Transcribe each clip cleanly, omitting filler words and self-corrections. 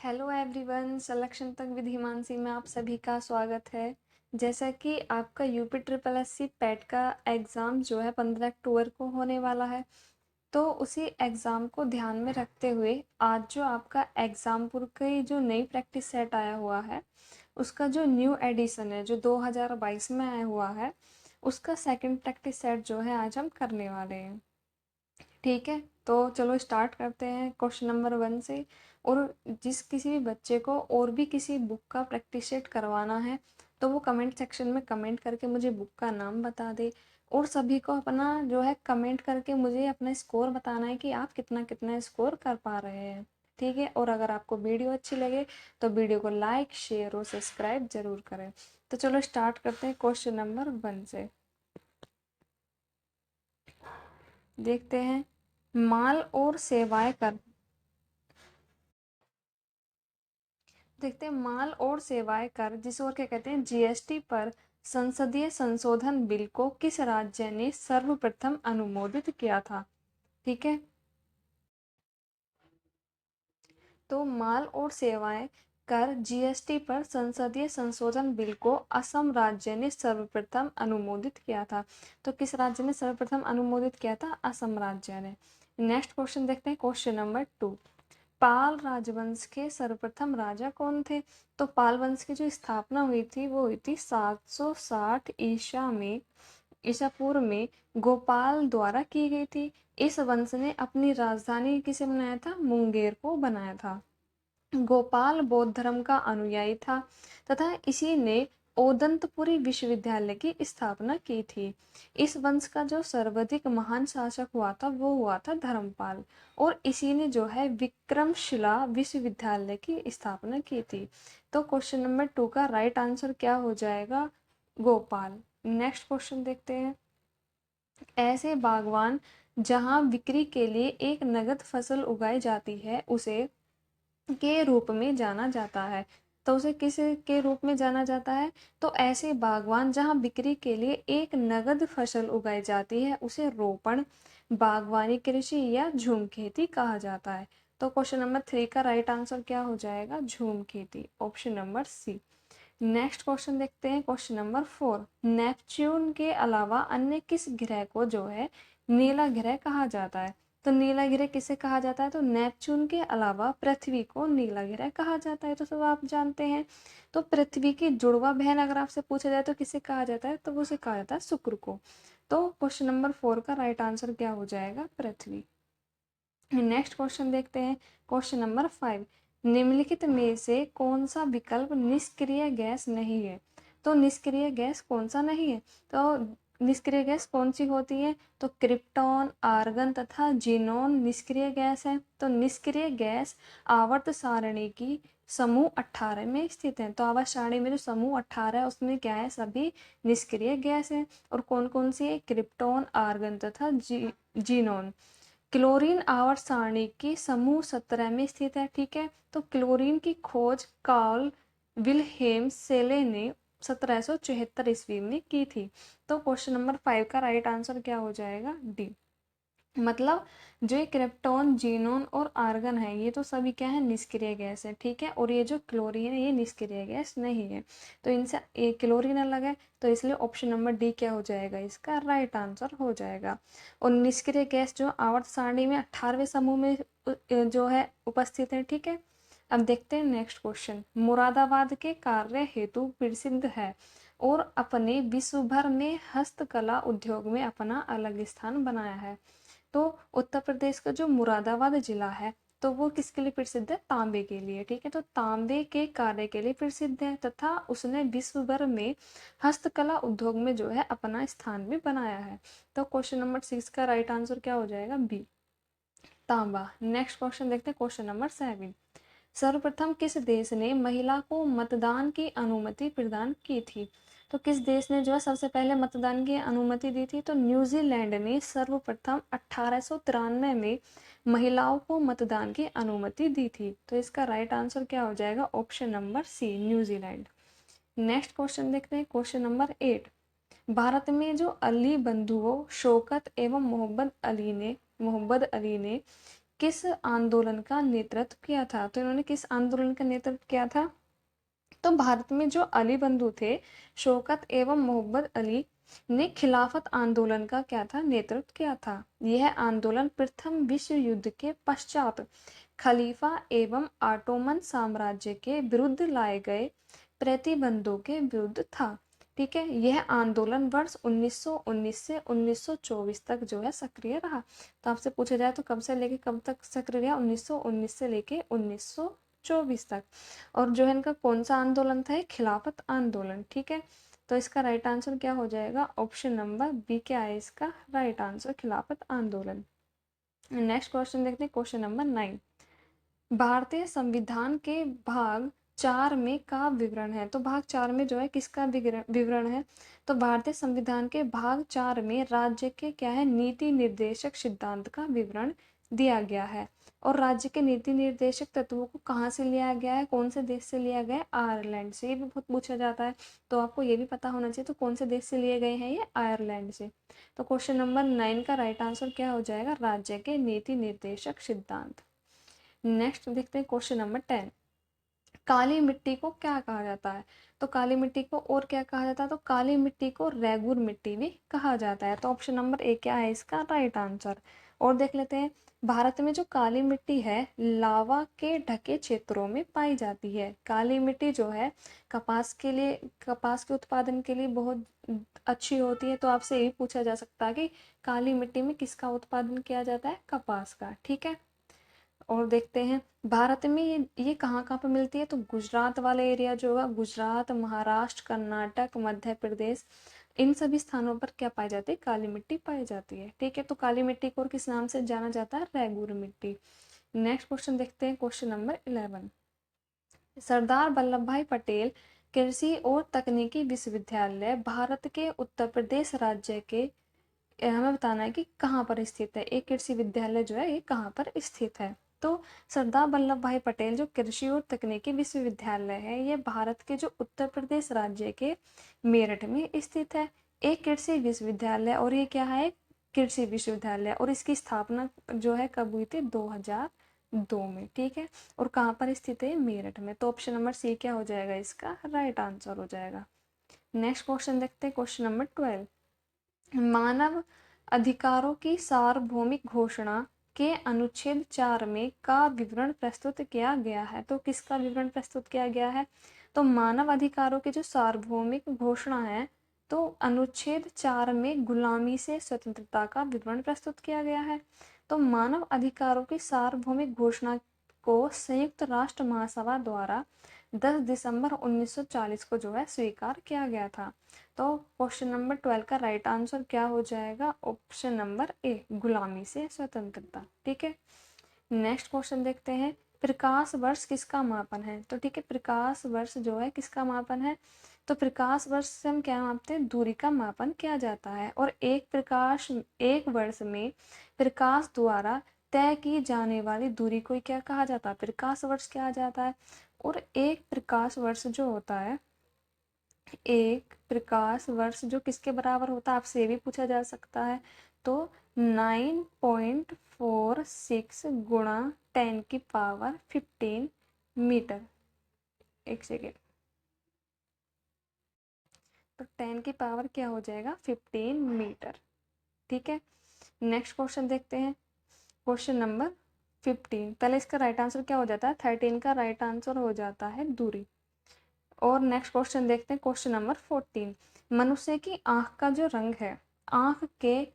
Hello everyone, selection तक with Himanshi में आप सभी का स्वागत है। जैसा कि आपका यूपी ट्रिपल एससी पैट का एग्ज़ाम जो है 15 अक्टूबर को होने वाला है, तो उसी एग्ज़ाम को ध्यान में रखते हुए आज जो आपका एग्ज़ामपुर की जो नई प्रैक्टिस सेट आया हुआ है, उसका जो न्यू एडिशन है जो 2022 में आया हुआ है, उसका सेकंड प्रैक्टिस सेट जो है आज हम करने वाले हैं। ठीक है, तो चलो स्टार्ट करते हैं क्वेश्चन नंबर 1 से। और जिस किसी भी बच्चे को और भी किसी बुक का प्रैक्टिस सेट करवाना है तो वो कमेंट सेक्शन में कमेंट करके मुझे बुक का नाम बता दे। और सभी को अपना जो है कमेंट करके मुझे अपना स्कोर बताना है कि आप कितना कितना स्कोर कर पा रहे हैं। ठीक है, और अगर आपको वीडियो अच्छी लगे तो वीडियो को लाइक शेयर और सब्सक्राइब जरूर करें। तो चलो स्टार्ट करते हैं क्वेश्चन नंबर 1 से। देखते हैं, माल और सेवाएं कर देखते हैं माल और सेवाएं कर, जिसे और क्या कहते हैं, जीएसटी पर संसदीय संशोधन बिल को किस राज्य ने सर्वप्रथम अनुमोदित किया था। ठीक है, तो माल और सेवाएं कर जीएसटी पर संसदीय संशोधन बिल को असम राज्य ने सर्वप्रथम अनुमोदित किया था। तो किस राज्य ने सर्वप्रथम अनुमोदित किया था? असम राज्य ने। नेक्स्ट क्वेश्चन देखते हैं, क्वेश्चन नंबर 2। पाल राजवंश के सर्वप्रथम राजा कौन थे? तो पाल वंश की जो स्थापना हुई थी वो हुई थी 760 ईसा पूर्व में गोपाल द्वारा की गई थी। इस वंश ने अपनी राजधानी किसे बनाया था? मुंगेर को बनाया था। गोपाल बौद्ध धर्म का अनुयायी था तथा इसी ने ओदंतपुरी विश्वविद्यालय की स्थापना की थी। इस वंश का जो सर्वाधिक महान शासक हुआ था वो हुआ था धर्मपाल, और इसी ने जो है विक्रमशिला विश्वविद्यालय की स्थापना की थी। तो क्वेश्चन नंबर 2 का राइट आंसर क्या हो जाएगा? गोपाल। नेक्स्ट क्वेश्चन देखते हैं। ऐसे बागवान जहां बिक्री के लिए एक नगद फसल उगाई जाती है उसे के रूप में जाना जाता है। तो उसे किस के रूप में जाना जाता है? तो ऐसे बागवान जहां बिक्री के लिए एक नगद फसल उगाई जाती है उसे रोपण, बागवानी कृषि या झूम खेती कहा जाता है। तो क्वेश्चन नंबर 3 का राइट आंसर क्या हो जाएगा? झूम खेती, option number C. Next question देखते हैं, क्वेश्चन नंबर 4। नेपच्यून के अलावा अन्य किस ग्रह को जो है नीला ग्रह कहा जाता है? तो नीला ग्रह किसे कहा जाता है? तो नेपच्यून के अलावा पृथ्वी को नीला ग्रह कहा जाता है, तो सब आप जानते हैं। तो पृथ्वी की जुड़वा बहन अगर आपसे पूछा जाए तो किसे कहा जाता है? तो उसे कहा जाता है शुक्र को। तो क्वेश्चन नंबर 4 का राइट आंसर क्या हो जाएगा? पृथ्वी। नेक्स्ट क्वेश्चन देखते हैं, क्वेश्चन नंबर 5। निम्नलिखित में से कौन सा विकल्प निष्क्रिय गैस नहीं है? तो निष्क्रिय गैस कौन सा नहीं है? तो निष्क्रिय गैस कौन सी होती है? तो क्रिप्टॉन, आर्गन तथा जीनोन निष्क्रिय गैस है। तो निष्क्रिय गैस आवर्त सारणी की समूह 18 में स्थित है। तो आवर्त सारणी में जो समूह 18 है उसमें क्या है? सभी निष्क्रिय गैस है। और कौन कौन सी है? क्रिप्टॉन, आर्गन तथा जीनोन। क्लोरीन आवर्त सारणी की समूह 17 में स्थित है। ठीक है, तो क्लोरीन की खोज कार्ल विल्हेम सेले ने 1774 ईस्वी में की थी। तो क्वेश्चन नंबर 5 का राइट आंसर क्या हो जाएगा? डी। मतलब जो ये क्रिप्टॉन, जीनोन और आर्गन है ये तो सभी क्या है? निष्क्रिय गैस है। ठीक है, और ये जो क्लोरीन है ये निष्क्रिय गैस नहीं है। तो इनसे ये क्लोरीन अलग है, तो इसलिए ऑप्शन नंबर डी क्या हो जाएगा? इसका राइट आंसर हो जाएगा। और निष्क्रिय गैस जो आवर्त सारणी में 18वें समूह में जो है उपस्थित है। ठीक है, अब देखते हैं नेक्स्ट क्वेश्चन। मुरादाबाद के कार्य हेतु प्रसिद्ध है और अपने विश्व भर में हस्तकला उद्योग में अपना अलग स्थान बनाया है। तो उत्तर प्रदेश का जो मुरादाबाद जिला है तो वो किसके लिए प्रसिद्ध है? तांबे के लिए। ठीक है, तो तांबे के कार्य के लिए प्रसिद्ध है तथा उसने विश्व भर में हस्तकला उद्योग में जो है अपना स्थान भी बनाया है। तो क्वेश्चन नंबर 6 का राइट आंसर क्या हो जाएगा? बी, तांबा। नेक्स्ट क्वेश्चन देखते हैं, क्वेश्चन नंबर 7। सर्वप्रथम किस देश ने महिला को मतदान की अनुमति प्रदान की थी? तो किस देश ने जो है सबसे पहले मतदान की अनुमति दी थी? तो न्यूजीलैंड ने सर्वप्रथम 1893 में महिलाओं को मतदान की अनुमति दी थी। तो इसका राइट आंसर क्या हो जाएगा? ऑप्शन नंबर सी, न्यूजीलैंड। नेक्स्ट क्वेश्चन देखते हैं, क्वेश्चन नंबर 8। भारत में जो अली बंधुओं शौकत एवं मोहम्मद अली ने किस आंदोलन का नेतृत्व किया था? तो इन्होंने किस आंदोलन का नेतृत्व किया था? तो भारत में जो अली बंधु थे, शौकत एवं मोहब्बत अली ने खिलाफत आंदोलन का क्या था? नेतृत्व किया था। यह आंदोलन प्रथम विश्व युद्ध के पश्चात खलीफा एवं ऑटोमन साम्राज्य के विरुद्ध लाए गए प्रतिबंधों के विरुद्ध था। ठीक है, यह आंदोलन वर्ष 1919 से 1924 तक जो है सक्रिय रहा। तो आपसे पूछा जाए तो कब से लेके कब तक सक्रिय रहा? 1919 से लेके 1924 तक। और जो है इनका कौन सा आंदोलन था? खिलाफत आंदोलन। ठीक है, तो इसका राइट आंसर क्या हो जाएगा? ऑप्शन नंबर बी क्या है इसका राइट आंसर? खिलाफत आंदोलन। नेक्स्ट क्वेश्चन देखते हैं, क्वेश्चन नंबर 9। भारतीय संविधान के भाग 4 में का विवरण है? तो भाग 4 में जो है किसका विवरण है? तो भारतीय संविधान के भाग 4 में राज्य के क्या है? नीति निर्देशक सिद्धांत का विवरण दिया गया है। और राज्य के नीति निर्देशक तत्वों को कहाँ से लिया गया है? कौन से देश से लिया गया है? आयरलैंड से। ये भी बहुत पूछा जाता है, तो आपको ये भी पता होना चाहिए। तो कौन से देश से लिए गए हैं? ये आयरलैंड से। तो क्वेश्चन नंबर 9 का राइट आंसर क्या हो जाएगा? राज्य के नीति निर्देशक सिद्धांत। नेक्स्ट देखते हैं क्वेश्चन नंबर 10। काली मिट्टी को क्या कहा जाता है? तो काली मिट्टी को और क्या कहा जाता है? तो काली मिट्टी को रेगुर मिट्टी भी कहा जाता है। तो ऑप्शन नंबर ए क्या है इसका राइट आंसर। और देख लेते हैं, भारत में जो काली मिट्टी है लावा के ढके क्षेत्रों में पाई जाती है। काली मिट्टी जो है कपास के उत्पादन के लिए बहुत अच्छी होती है। तो आपसे ये भी पूछा जा सकता है कि काली मिट्टी में किसका उत्पादन किया जाता है? कपास का। ठीक है, और देखते हैं भारत में ये कहाँ कहाँ पे मिलती है? तो गुजरात वाले एरिया जो होगा, गुजरात, महाराष्ट्र, कर्नाटक, मध्य प्रदेश, इन सभी स्थानों पर क्या पाई जाती है? काली मिट्टी पाई जाती है। ठीक है, तो काली मिट्टी को और किस नाम से जाना जाता है? रेगुर मिट्टी। नेक्स्ट क्वेश्चन देखते हैं, क्वेश्चन नंबर 11। सरदार वल्लभ भाई पटेल कृषि और तकनीकी विश्वविद्यालय भारत के उत्तर प्रदेश राज्य के हमें बताना है कि कहाँ पर स्थित है। एक कृषि विद्यालय जो है ये कहाँ पर स्थित है? तो सरदार वल्लभ भाई पटेल जो कृषि और तकनीकी विश्वविद्यालय है ये भारत के जो उत्तर प्रदेश राज्य के मेरठ में स्थित है। एक कृषि विश्वविद्यालय, और ये क्या है? कृषि विश्वविद्यालय। और इसकी स्थापना जो है कब हुई थी? 2002 में। ठीक है, और कहाँ पर स्थित है? मेरठ में। तो ऑप्शन नंबर सी क्या हो जाएगा इसका राइट आंसर हो जाएगा। नेक्स्ट क्वेश्चन देखते हैं, क्वेश्चन नंबर 12। मानव अधिकारों की सार्वभौमिक घोषणा के अनुच्छेद 4 में का विवरण प्रस्तुत किया गया है। तो किसका विवरण प्रस्तुत किया गया है? तो मानव अधिकारों की जो सार्वभौमिक घोषणा है, तो अनुच्छेद 4 में गुलामी से स्वतंत्रता का विवरण प्रस्तुत किया गया है। तो मानव अधिकारों की सार्वभौमिक घोषणा को संयुक्त राष्ट्र महासभा द्वारा 10 दिसंबर 1940 को जो है स्वीकार किया गया था। तो क्वेश्चन नंबर 12 का राइट आंसर क्या हो जाएगा? ऑप्शन नंबर ए, गुलामी से स्वतंत्रता। ठीक है, नेक्स्ट क्वेश्चन देखते हैं, प्रकाश वर्ष किसका मापन है? तो ठीक है, प्रकाश वर्ष जो है किसका मापन है? तो प्रकाश वर्ष से हम क्या मापते हैं? दूरी का मापन किया जाता है। और एक वर्ष में प्रकाश द्वारा तय की जाने वाली दूरी को क्या कहा जाता है? प्रकाश वर्ष कहा जाता है। और एक प्रकाश वर्ष जो होता है, एक प्रकाश वर्ष जो किसके बराबर होता है? आपसे ये भी पूछा जा सकता है। तो 9.46 गुणा 10⁻15 मीटर। एक सेकेंड, तो 10 की पावर क्या हो जाएगा? 15 मीटर। ठीक है, नेक्स्ट क्वेश्चन देखते हैं, क्वेश्चन नंबर 15। पहले इसका राइट आंसर क्या हो जाता है? 13 का राइट आंसर हो जाता है दूरी। और नेक्स्ट क्वेश्चन देखते हैं, क्वेश्चन नंबर 14। मनुष्य की आंख का जो रंग है, आंख के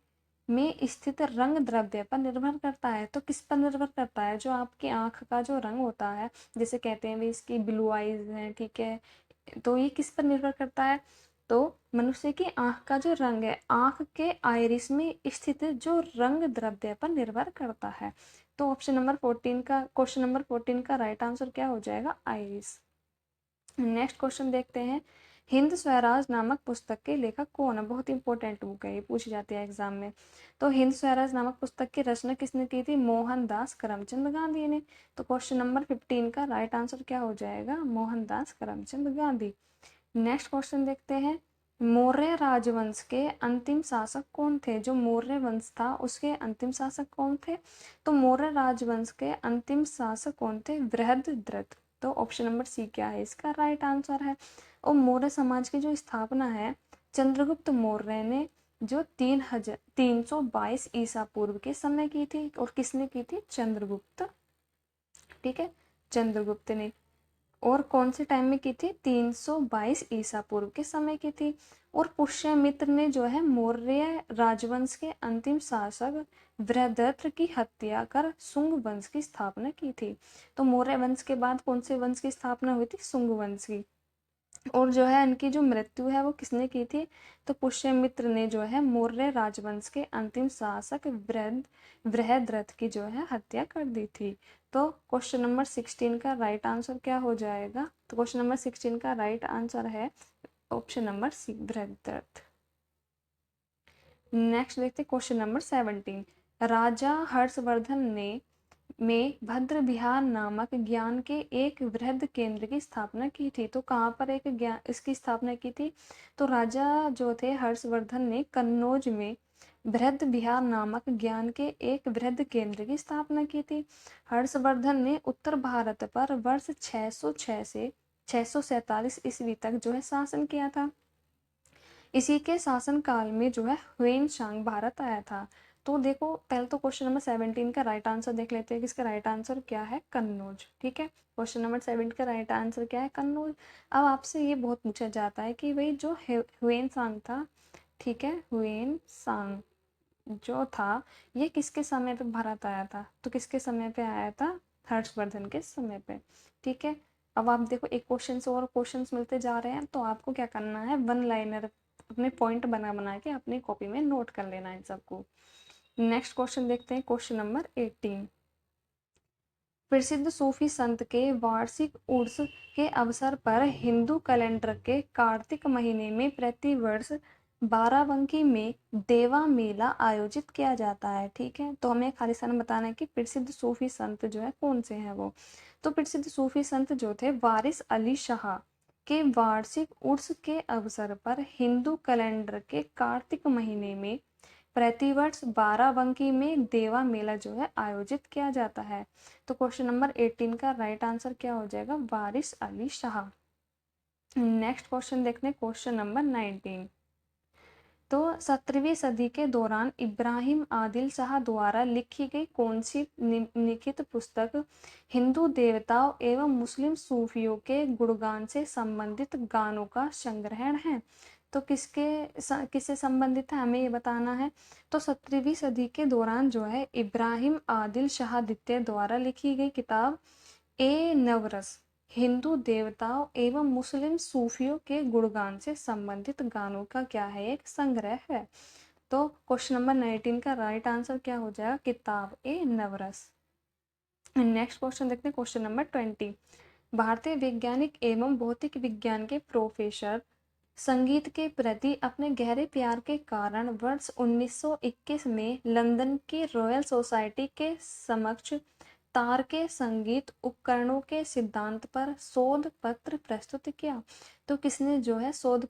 में स्थित रंग द्रव्य पर निर्भर करता है। तो किस पर निर्भर करता है? जो आपकी आंख का जो रंग होता है, जैसे कहते हैं भी इसकी ब्लू आईज है, ठीक है, तो ये किस पर निर्भर करता है? तो मनुष्य की आंख का जो रंग है, आंख के आइरिस में स्थित जो रंग द्रव्य पर निर्भर करता है। तो ऑप्शन नंबर 14 का, क्वेश्चन नंबर 14 का राइट आंसर क्या हो जाएगा? आइरिस। नेक्स्ट क्वेश्चन देखते हैं, हिंद स्वराज नामक पुस्तक के लेखक कौन है? बहुत इंपॉर्टेंट बुक है, ये पूछी जाती है एग्जाम में। तो हिंद स्वराज नामक पुस्तक की रचना किसने की थी? मोहनदास करमचंद गांधी ने। तो क्वेश्चन नंबर 15 का राइट आंसर क्या हो जाएगा? मोहनदास करमचंद गांधी। नेक्स्ट क्वेश्चन देखते हैं, मौर्य राजवंश के अंतिम शासक कौन थे? जो मौर्य वंश था उसके अंतिम शासक कौन थे? तो मौर्य राजवंश के अंतिम शासक कौन थे? बृहद्रथ। तो ऑप्शन नंबर सी क्या है इसका राइट आंसर है। और मौर्य समाज की जो स्थापना है चंद्रगुप्त मौर्य ने जो 322 ईसा पूर्व के समय की थी। और किसने की थी? चंद्रगुप्त। ठीक है, चंद्रगुप्त ने। और कौन से टाइम में की थी? 322 ईसा पूर्व के समय की थी। और पुष्यमित्र ने जो है मौर्य राजवंश के अंतिम शासक बृहद्रथ की हत्या कर शुंग वंश की स्थापना की थी। तो मौर्य वंश के बाद कौन से वंश की स्थापना हुई थी? शुंग वंश की। और जो है इनकी जो मृत्यु है वो किसने की थी? तो पुष्यमित्र ने जो है मौर्य राजवंश के अंतिम शासक बृहद्रथ की जो है हत्या कर दी थी। तो क्वेश्चन नंबर 16 का राइट आंसर क्या हो जाएगा? तो क्वेश्चन नंबर 16 का राइट आंसर है ऑप्शन नंबर सी, बृहद्रथ। नेक्स्ट देखते क्वेश्चन नंबर 17। राजा हर्षवर्धन ने में भद्र विहार नामक ज्ञान के एक वृहद केंद्र की स्थापना की थी। तो कहाँ पर एक ज्ञान इसकी स्थापना की थी? तो राजा जो थे हर्षवर्धन ने कन्नौज में बृहद विहार नामक ज्ञान के एक वृहद केंद्र की स्थापना की थी। हर्षवर्धन ने उत्तर भारत पर वर्ष 606 से 647 ईस्वी तक जो है शासन किया था। इसी के शासन काल में जो है ह्वेन भारत आया था। तो देखो पहले तो क्वेश्चन नंबर 17 का राइट आंसर देख लेते हैं कि इसका राइट आंसर क्या है? कन्नौज। ठीक है, क्वेश्चन नंबर 7 का राइट आंसर क्या है? कन्नौज। अब आपसे ये बहुत पूछा जाता है कि भाई जो ह्वेन सांग था, ठीक है, ह्वेन सांग जो था ये किसके समय पे भारत आया था? तो किसके समय पे आया था? हर्षवर्धन के समय पे। ठीक है, अब आप देखो एक क्वेश्चन से और क्वेश्चंस मिलते जा रहे हैं, तो आपको क्या करना है? वन लाइनर अपने पॉइंट बना बना के अपनी कॉपी में नोट कर लेना है इन सबको। नेक्स्ट क्वेश्चन देखते हैं, क्वेश्चन नंबर 18। प्रसिद्ध सूफी संत के वार्षिक उर्स के अवसर पर हिंदू कैलेंडर के कार्तिक महीने में प्रतिवर्ष बाराबंकी में देवा मेला आयोजित किया जाता है। ठीक है, तो हमें खाली सा बताना है कि प्रसिद्ध सूफी संत जो है कौन से हैं वो। तो प्रसिद्ध सूफी संत जो थे वारिस अली शाह के वार्षिक उर्स के अवसर पर हिंदू कैलेंडर के कार्तिक महीने में प्रतिवर्ष बाराबंकी में देवा मेला जो है आयोजित किया जाता है। तो क्वेश्चन नंबर 18 का राइट आंसर क्या हो जाएगा? वारिस अली शाह। नेक्स्ट क्वेश्चन देखते हैं, क्वेश्चन नंबर 19। तो 17वीं सदी के दौरान इब्राहिम आदिल शाह द्वारा लिखी गई कौन सी निम्नलिखित पुस्तक हिंदू देवताओं एवं मुस्लिम सूफियों के गुणगान से संबंधित गानों का संग्रहण है? तो किससे संबंधित है हमें ये बताना है। तो 17वीं सदी के दौरान जो है इब्राहिम आदिल शाह द्वितीय द्वारा लिखी गई किताब ए नवरस हिंदू देवताओं एवं मुस्लिम सूफियों के गुणगान से संबंधित गानों का क्या है? एक संग्रह है। तो क्वेश्चन नंबर 19 का राइट आंसर क्या हो जाएगा? किताब ए नवरस। नेक्स्ट क्वेश्चन देखते हैं, क्वेश्चन नंबर 20। भारतीय वैज्ञानिक एवं भौतिक विज्ञान के प्रोफेसर संगीत के प्रति अपने गहरे प्यार के कारण वर्ष 1921 में लंदन की रॉयल सोसाइटी के समक्ष तार के संगीत उपकरणों के सिद्धांत पर शोध पत्र प्रस्तुत किया। तो किसने जो है शोध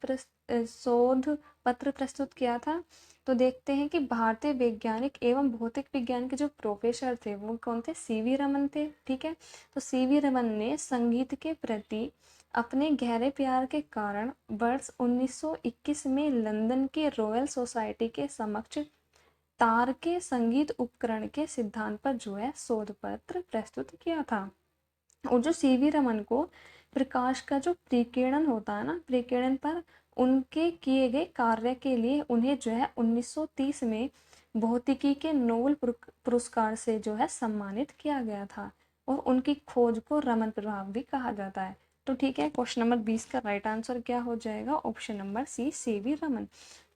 पत्र प्रस्तुत किया था? तो देखते हैं कि भारतीय वैज्ञानिक एवं भौतिक विज्ञान के जो प्रोफेसर थे वो कौन थे? सीवी रमन थे। ठीक है, तो सीवी रमन ने संगीत के प्रति अपने गहरे प्यार के कारण वर्ष 1921 में लंदन की रॉयल सोसाइटी के समक्ष तार के संगीत उपकरण के सिद्धांत पर जो है शोध पत्र प्रस्तुत किया था। और जो सीवी रमन को प्रकाश का जो प्रकीर्णन होता है ना, प्रकीर्णन पर उनके किए गए कार्य के लिए उन्हें जो है 1930 में भौतिकी के नोबेल पुरस्कार से जो है सम्मानित किया गया था। और उनकी खोज को रमन प्रभाव भी कहा जाता है। तो ठीक है, क्वेश्चन नंबर 20 का राइट आंसर क्या हो जाएगा? Option number C, C V Raman.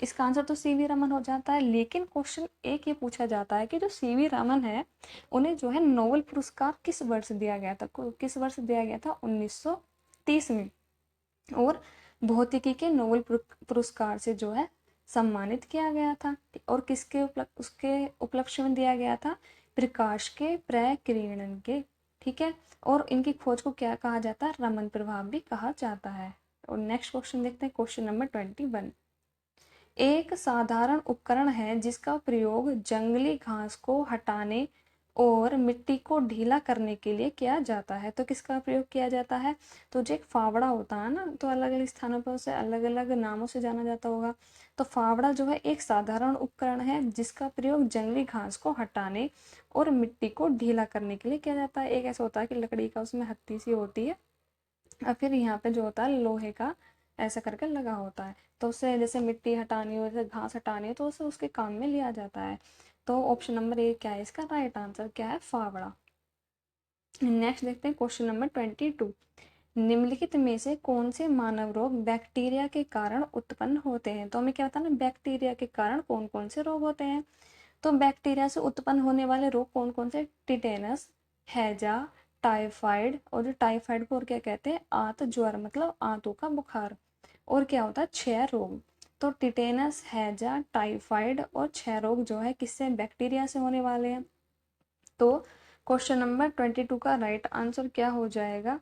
इसका आंसर तो सीवी रमन हो जाता है, लेकिन क्वेश्चन एक ये पूछा जाता है कि जो सीवी रमन है उन्हें जो है नोबेल पुरस्कार किस वर्ष दिया गया था? किस वर्ष दिया गया था? 1930 में। और भौतिकी के नोबेल पुरस्कार से जो है सम्मानित किया गया था। और किसके उसके उपलक्ष्य में दिया गया था? प्रकाश के प्रकीर्णन के। ठीक है, और इनकी खोज को क्या कहा जाता है? रमन प्रभाव भी कहा जाता है। और नेक्स्ट क्वेश्चन देखते हैं, क्वेश्चन नंबर 21। एक साधारण उपकरण है जिसका प्रयोग जंगली घास को हटाने और मिट्टी को ढीला करने के लिए किया जाता है। तो किसका प्रयोग किया जाता है? तो जो एक फावड़ा होता है ना, तो अलग अलग स्थानों पर उसे अलग अलग नामों से जाना जाता होगा। तो फावड़ा जो है एक साधारण उपकरण है जिसका प्रयोग जंगली घास को हटाने और मिट्टी को ढीला करने के लिए किया जाता है। एक ऐसा होता है कि लकड़ी का उसमें हत्ती सी होती है और फिर यहाँ पे जो होता है लोहे का ऐसा करके लगा होता है, तो उससे जैसे मिट्टी हटानी हो, जैसे घास हटानी हो, तो उसे उसके काम में लिया जाता है। तो ऑप्शन नंबर ए क्या है इसका राइट आंसर, क्या है? फावड़ा। नेक्स्ट देखते हैं क्वेश्चन नंबर 22। निम्नलिखित में से कौन से मानव रोग बैक्टीरिया के कारण उत्पन्न होते हैं? तो हमें क्या बताना, बैक्टीरिया के कारण कौन कौन से रोग होते हैं। तो बैक्टीरिया से उत्पन्न होने वाले रोग कौन कौन से? टिटेनस, हैजा, टाइफाइड, और जो टाइफाइड को और क्या कहते हैं? आंत ज्वर, मतलब आंतों का बुखार। और क्या होता है? क्षय रोग। तो टिटेनस, हैजा, टाइफाइड और क्षय रोग जो है किससे? बैक्टीरिया से होने वाले हैं। तो क्वेश्चन नंबर 22 का राइट आंसर क्या हो जाएगा?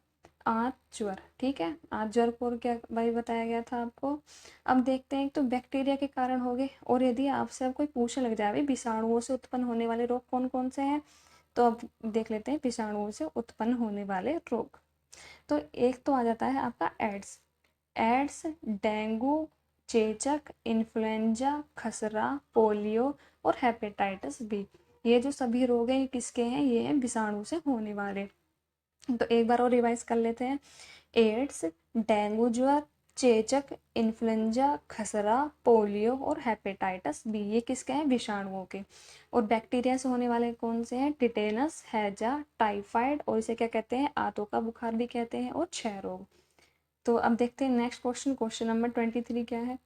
आंत ज्वर। ठीक है, आंत ज्वर को और क्या भाई बताया गया था आपको। अब देखते हैं, तो बैक्टीरिया के कारण हो गए, और यदि आपसे अब कोई पूछने लग जाए विषाणुओं से उत्पन्न होने वाले रोग कौन कौन से हैं, तो अब देख लेते हैं विषाणुओं से उत्पन्न होने वाले रोग। तो एक तो आ जाता है आपका एड्स। एड्स, डेंगू, चेचक, इन्फ्लुएंजा, खसरा, पोलियो और हेपेटाइटिस बी। ये जो सभी रोग हैं ये किसके हैं? ये हैं विषाणु से होने वाले। तो एक बार और रिवाइज कर लेते हैं। एड्स, डेंगू ज्वर, चेचक, इन्फ्लुएंजा, खसरा, पोलियो और हेपेटाइटिस बी, ये किसके हैं? विषाणुओं के। और बैक्टीरिया से होने वाले कौन से हैं? टिटेनस, हैजा, टाइफाइड, और इसे क्या कहते हैं? आंतों का बुखार भी कहते हैं, और क्षय रोग। तो अब देखते हैं नेक्स्ट क्वेश्चन, क्वेश्चन नंबर 23 क्या है।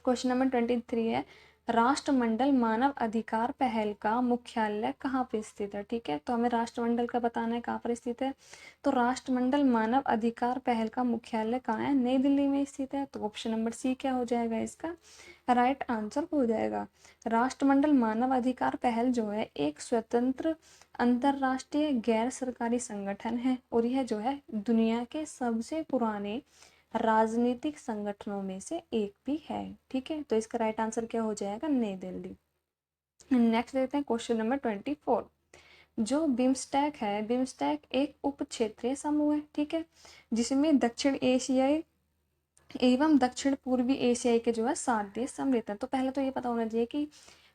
क्वेश्चन नंबर 23 है, राष्ट्रमंडल मानव अधिकार पहल का मुख्यालय कहाँ पर स्थित है? ठीक है, तो हमें राष्ट्रमंडल का बताना है कहाँ पर स्थित है। तो राष्ट्रमंडल मानव अधिकार पहल का मुख्यालय कहाँ है? नई दिल्ली में स्थित है। तो ऑप्शन नंबर सी क्या हो जाएगा इसका राइट आंसर हो जाएगा। राष्ट्रमंडल मानव अधिकार पहल जो है एक स्वतंत्र अंतरराष्ट्रीय गैर सरकारी संगठन है, और यह जो है दुनिया के सबसे पुराने राजनीतिक संगठनों में से एक भी है। ठीक है, तो इसका राइट आंसर क्या हो जाएगा? नई दिल्ली। नेक्स्ट देखते हैं क्वेश्चन नंबर 24। जो बिम्स्टेक है, बिम्स्टेक एक उप क्षेत्रीय समूह है, ठीक है, जिसमें दक्षिण एशियाई एवं दक्षिण पूर्वी एशियाई के जो है 7 देश सम्मिलित हैं। तो पहले तो ये पता होना चाहिए कि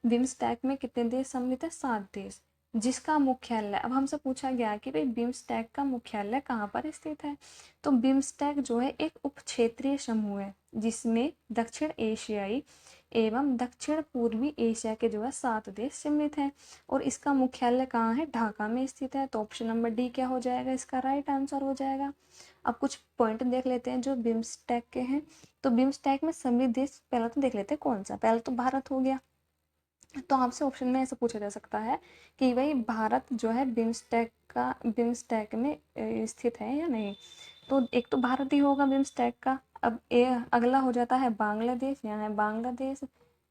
बिम्स्टेक में कितने देश सम्मिलित है? 7 देश। जिसका मुख्यालय, अब हमसे पूछा गया कि भाई बिम्स्टेक का मुख्यालय कहाँ पर स्थित है। तो बिम्स्टेक जो है एक उप क्षेत्रीय समूह है जिसमें दक्षिण एशियाई एवं दक्षिण पूर्वी एशिया के जो है 7 देश सम्मिलित हैं, और इसका मुख्यालय कहाँ है? ढाका में स्थित है। तो ऑप्शन नंबर डी क्या हो जाएगा इसका राइट आंसर हो जाएगा। अब कुछ पॉइंट देख लेते हैं जो बिम्स्टेक के हैं। तो बिम्स्टेक में सम्मिलित देश पहला तो देख लेते हैं कौन सा। पहला तो भारत हो गया। तो आपसे ऑप्शन में ऐसा पूछा जा सकता है कि भाई भारत जो है बिम्स्टेक में स्थित है या नहीं। तो एक तो भारत ही होगा बिम्स्टेक का। अब अगला हो जाता है बांग्लादेश, यहाँ है बांग्लादेश।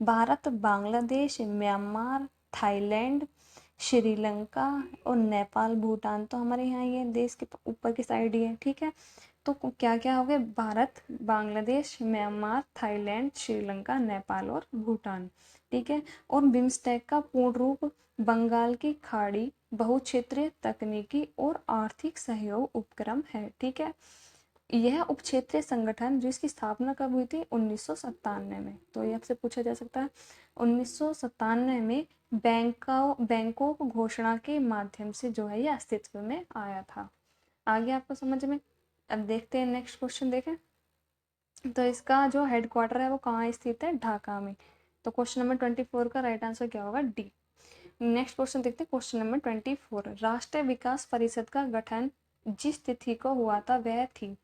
भारत, बांग्लादेश, म्यांमार, थाईलैंड, श्रीलंका और नेपाल, भूटान, तो हमारे यहाँ ये देश के ऊपर की साइड ही है। ठीक है, तो क्या क्या हो गए? भारत, बांग्लादेश, म्यांमार, थाईलैंड, श्रीलंका, नेपाल और भूटान। ठीक है, और बिम्स्टेक का पूर्ण रूप बंगाल की खाड़ी बहुक्षेत्रीय तकनीकी और आर्थिक सहयोग उपक्रम है। ठीक है, यह उपक्षेत्रीय संगठन जिसकी स्थापना कब हुई थी? 1997 में। तो ये आपसे पूछा जा सकता है 1997 में बैंकॉक घोषणा के माध्यम से जो है ये अस्तित्व में आया था। आगे आपको समझ में। अब देखते हैं नेक्स्ट क्वेश्चन देखें। तो इसका जो हेडक्वार्टर है वो कहाँ स्थित है? ढाका में। तो क्वेश्चन नंबर 24 का राइट आंसर क्या होगा? डी। नेक्स्ट क्वेश्चन देखते हैं, क्वेश्चन नंबर 24। राष्ट्रीय विकास परिषद का गठन जिस तिथि को हुआ था वह थी।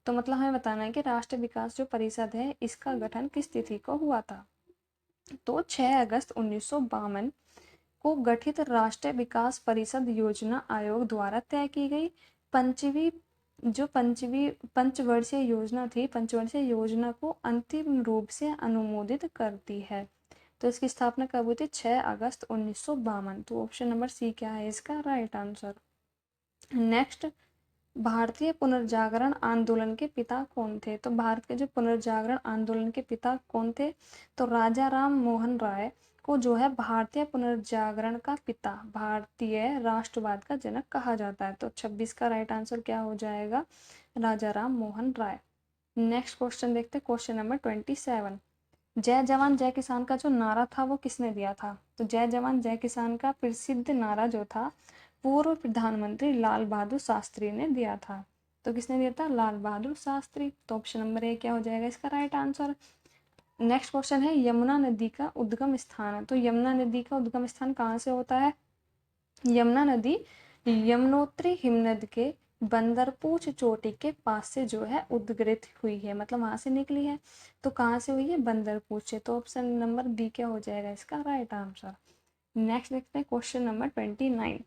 तो मतलब हमें बताना है कि राष्ट्रीय विकास जो परिषद है इसका गठन किस तिथि को हुआ था। तो 6 अगस्त 1952 को गठित राष्ट्रीय विकास परिषद योजना आयोग द्वारा तय की गई पंचवीं पंचवर्षीय योजना थी, पंचवर्षीय योजना को अंतिम रूप से अनुमोदित करती है। तो इसकी स्थापना कब हुई थी? 6 अगस्त 1952। तो ऑप्शन नंबर सी क्या है इसका राइट आंसर। नेक्स्ट भारतीय पुनर्जागरण आंदोलन के पिता कौन थे? तो भारत के जो पुनर्जागरण आंदोलन के पिता कौन थे? तो राजा राम मोहन राय को जो है भारतीय पुनर्जागरण का पिता, भारतीय राष्ट्रवाद का जनक कहा जाता है। तो 26 का राइट आंसर क्या हो जाएगा? राजा राम मोहन राय। नेक्स्ट क्वेश्चन देखते हैं, क्वेश्चन नंबर 27। जय जवान जय किसान का जो नारा था वो किसने दिया था? तो जय जवान जय किसान का प्रसिद्ध नारा जो था पूर्व प्रधानमंत्री लाल बहादुर शास्त्री ने दिया था। तो किसने दिया था? लाल बहादुर शास्त्री। तो ऑप्शन नंबर ए क्या हो जाएगा इसका राइट आंसर। नेक्स्ट क्वेश्चन है, यमुना नदी का उद्गम स्थान। तो यमुना नदी का उद्गम स्थान कहाँ से होता है? यमुना नदी यमुनोत्री हिमनद के बंदरपूछ चोटी के पास से जो है उद्गृत हुई है, मतलब वहां से निकली है। तो कहाँ से हुई है? बंदरपूछ से। तो ऑप्शन नंबर बी क्या हो जाएगा इसका राइट आंसर। नेक्स्ट देखते हैं क्वेश्चन नंबर 29।